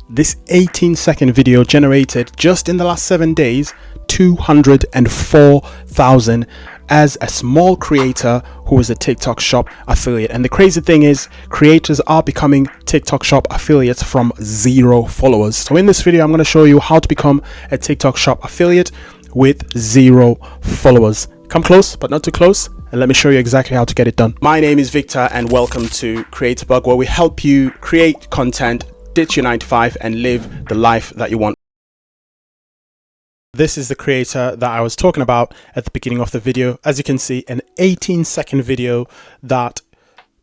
This 18-second video generated just in the last 7 days 204,000 as a small creator who is a TikTok Shop affiliate. And the crazy thing is, creators are becoming TikTok Shop affiliates from 0 followers. So in this video, I'm going to show you how to become a TikTok Shop affiliate with 0 followers. Come close, but not too close, and let me show you exactly how to get it done. My name is Victor, and welcome to Creator Bug, where we help you create content, ditch your 9 to 5, and live the life that you want. This is the creator that I was talking about at the beginning of the video. As you can see, an 18-second video that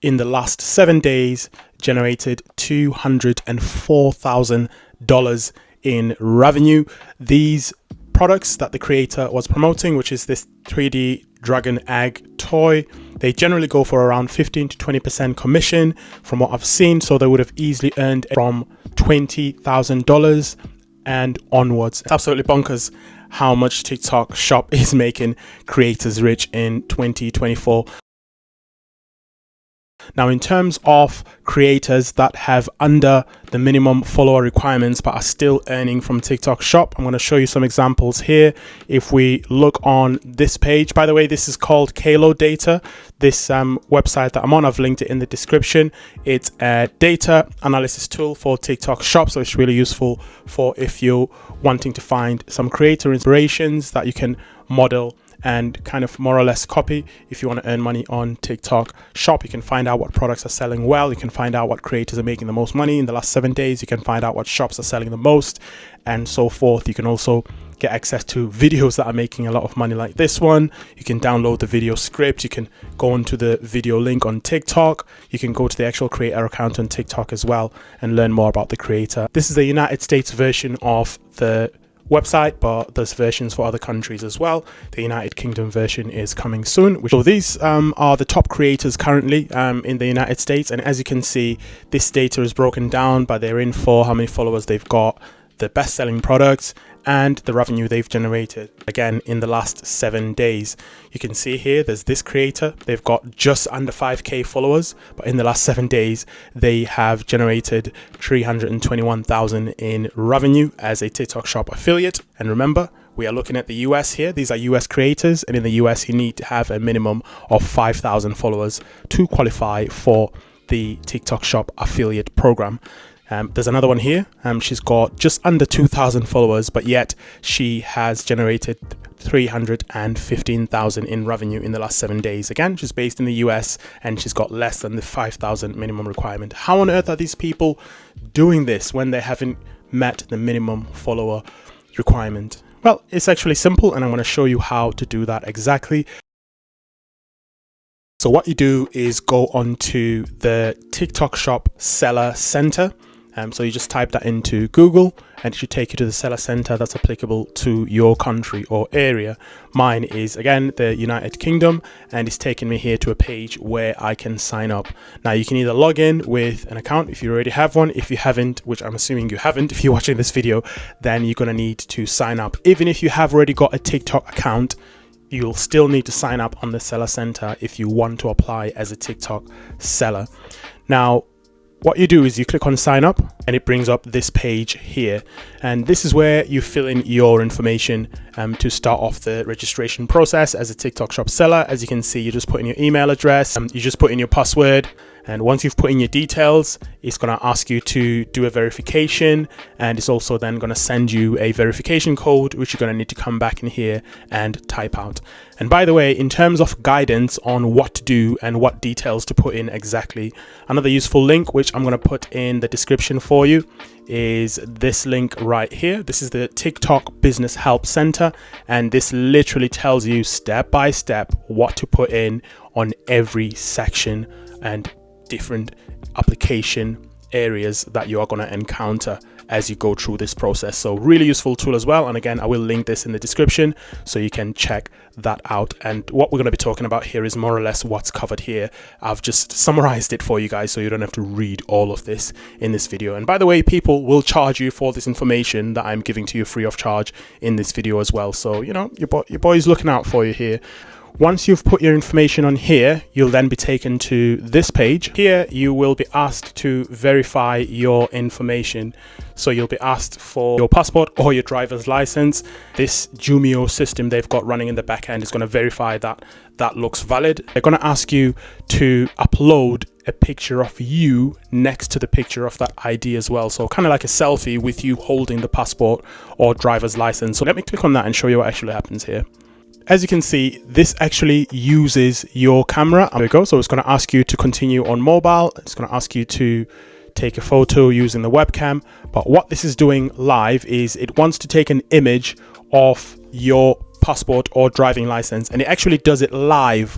in the last 7 days generated $204,000 in revenue. These products that the creator was promoting, which is this 3D dragon egg toy, they generally go for around 15 to 20% commission from what I've seen. So they would have easily earned from $20,000 and onwards. It's absolutely bonkers how much TikTok Shop is making creators rich in 2024. Now, in terms of creators that have under the minimum follower requirements but are still earning from TikTok Shop, I'm going to show you some examples here. If we look on this page, by the way, this is called Kalo Data. This website that I'm on, I've linked it in the description. It's a data analysis tool for TikTok Shop, so it's really useful for if you're wanting to find some creator inspirations that you can model and kind of more or less copy. If you want to earn money on TikTok Shop, you can find out what products are selling well. You can find out what creators are making the most money in the last 7 days. You can find out what shops are selling the most and so forth. You can also get access to videos that are making a lot of money, like this one. You can download the video script. You can go onto the video link on TikTok. You can go to the actual creator account on TikTok as well and learn more about the creator. This is the United States version of the website, but there's versions for other countries as well. The United Kingdom version is coming soon. So these are the top creators currently in the United States, and as you can see, this data is broken down by their info, how many followers they've got, the best-selling products, and the revenue they've generated, again, in the last 7 days. You can see here, there's this creator. They've got just under 5K followers, but in the last 7 days, they have generated $321,000 in revenue as a TikTok Shop affiliate. And remember, we are looking at the US here. These are US creators, and in the US, you need to have a minimum of 5,000 followers to qualify for the TikTok Shop affiliate program. There's another one here. She's got just under 2,000 followers, but yet she has generated $315,000 in revenue in the last 7 days. Again, she's based in the US and she's got less than the 5,000 minimum requirement. How on earth are these people doing this when they haven't met the minimum follower requirement? Well, it's actually simple, and I'm going to show you how to do that exactly. So what you do is go onto the TikTok Shop Seller Center. So you just type that into Google and it should take you to the seller center that's applicable to your country or area. Mine is, again, the United Kingdom, and it's taking me here to a page where I can sign up. Now, you can either log in with an account if you already have one. If you haven't, which I'm assuming you haven't, if you're watching this video, then you're going to need to sign up. Even if you have already got a TikTok account, you'll still need to sign up on the seller center if you want to apply as a TikTok seller. Now, what you do is you click on sign up and it brings up this page here, and this is where you fill in your information to start off the registration process as a TikTok Shop seller. As you can see, you just put in your email address, you just put in your password, and once you've put in your details, it's going to ask you to do a verification, and it's also then going to send you a verification code, which you're going to need to come back in here and type out. And by the way, in terms of guidance on what to do and what details to put in exactly, another useful link, which I'm going to put in the description for you, is this link right here. This is the TikTok Business Help Center, and this literally tells you step by step what to put in on every section and different application areas that you are going to encounter as you go through this process. So really useful tool as well, and again, I will link this in the description so you can check that out. And what we're going to be talking about here is more or less what's covered here. I've just summarized it for you guys so you don't have to read all of this in this video. And by the way, people will charge you for this information that I'm giving to you free of charge in this video as well. So, you know, your boy's looking out for you here. Once you've put your information on here, you'll then be taken to this page. Here, you will be asked to verify your information. So you'll be asked for your passport or your driver's license. This Jumio system they've got running in the back end is going to verify that that looks valid. They're going to ask you to upload a picture of you next to the picture of that ID as well. So kind of like a selfie with you holding the passport or driver's license. So let me click on that and show you what actually happens here. As you can see, this actually uses your camera. There we go. So it's going to ask you to continue on mobile. It's going to ask you to take a photo using the webcam. But what this is doing live is it wants to take an image of your passport or driving license, and it actually does it live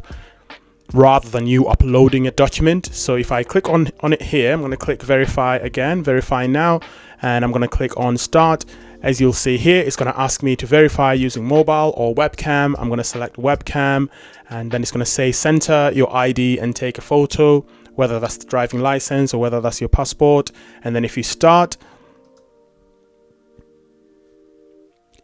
rather than you uploading a document. So if I click on it here, I'm going to click verify again, verify now, and I'm going to click on start. As you'll see here, it's going to ask me to verify using mobile or webcam. I'm going to select webcam, and then it's going to say center your ID and take a photo, whether that's the driving license or whether that's your passport. And then if you start,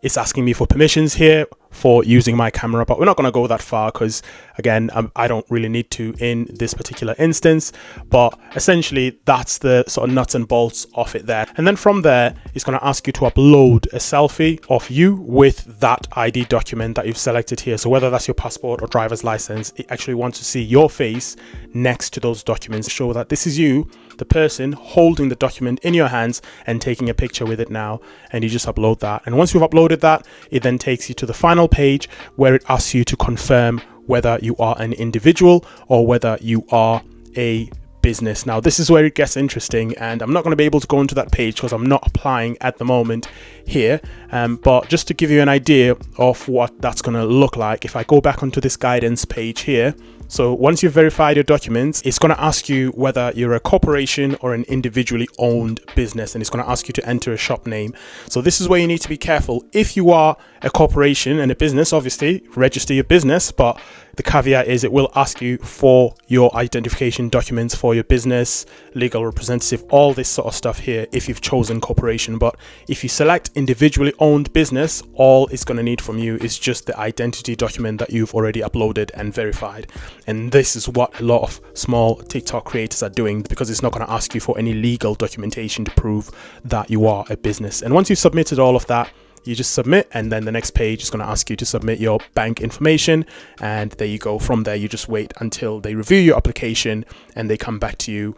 it's asking me for permissions here for using my camera, but we're not going to go that far because again, I don't really need to in this particular instance. But essentially that's the sort of nuts and bolts of it there. And then from there, it's going to ask you to upload a selfie of you with that ID document that you've selected here. So whether that's your passport or driver's license, it actually wants to see your face next to those documents to show that this is you, the person holding the document in your hands and taking a picture with it now. And you just upload that. And once you've uploaded that, it then takes you to the final page where it asks you to confirm whether you are an individual or whether you are a business. Now this is where it gets interesting, and I'm not going to be able to go into that page because I'm not applying at the moment here, but just to give you an idea of what that's going to look like, if I go back onto this guidance page here, so once you've verified your documents, it's going to ask you whether you're a corporation or an individually owned business, and it's going to ask you to enter a shop name. So this is where you need to be careful. If you are a corporation and a business, obviously register your business, but the caveat is it will ask you for your identification documents for your business, legal representative, all this sort of stuff here if you've chosen corporation. But if you select individually owned business, all it's going to need from you is just the identity document that you've already uploaded and verified. And this is what a lot of small TikTok creators are doing, because it's not going to ask you for any legal documentation to prove that you are a business. And once you've submitted all of that, you just submit, and then the next page is going to ask you to submit your bank information, and there you go. From there, you just wait until they review your application and they come back to you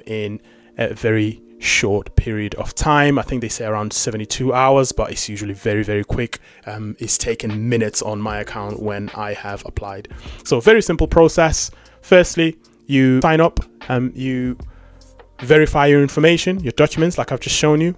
in a very short period of time. I think they say around 72 hours, but it's usually very, very quick. It's taken minutes on my account when I have applied. So very simple process. Firstly, you sign up, you verify your information, your documents, like I've just shown you.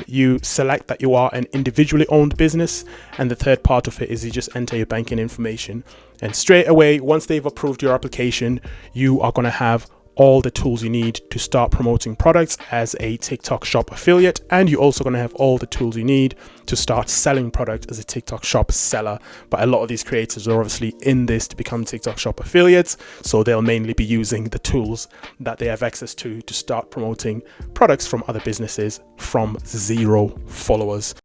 You select that you are an individually owned business, and the third part of it is you just enter your banking information, and straight away, once they've approved your application, you are going to have all the tools you need to start promoting products as a TikTok shop affiliate, and you're also going to have all the tools you need to start selling product as a TikTok shop seller. But a lot of these creators are obviously in this to become TikTok shop affiliates, so they'll mainly be using the tools that they have access to start promoting products from other businesses from 0 followers.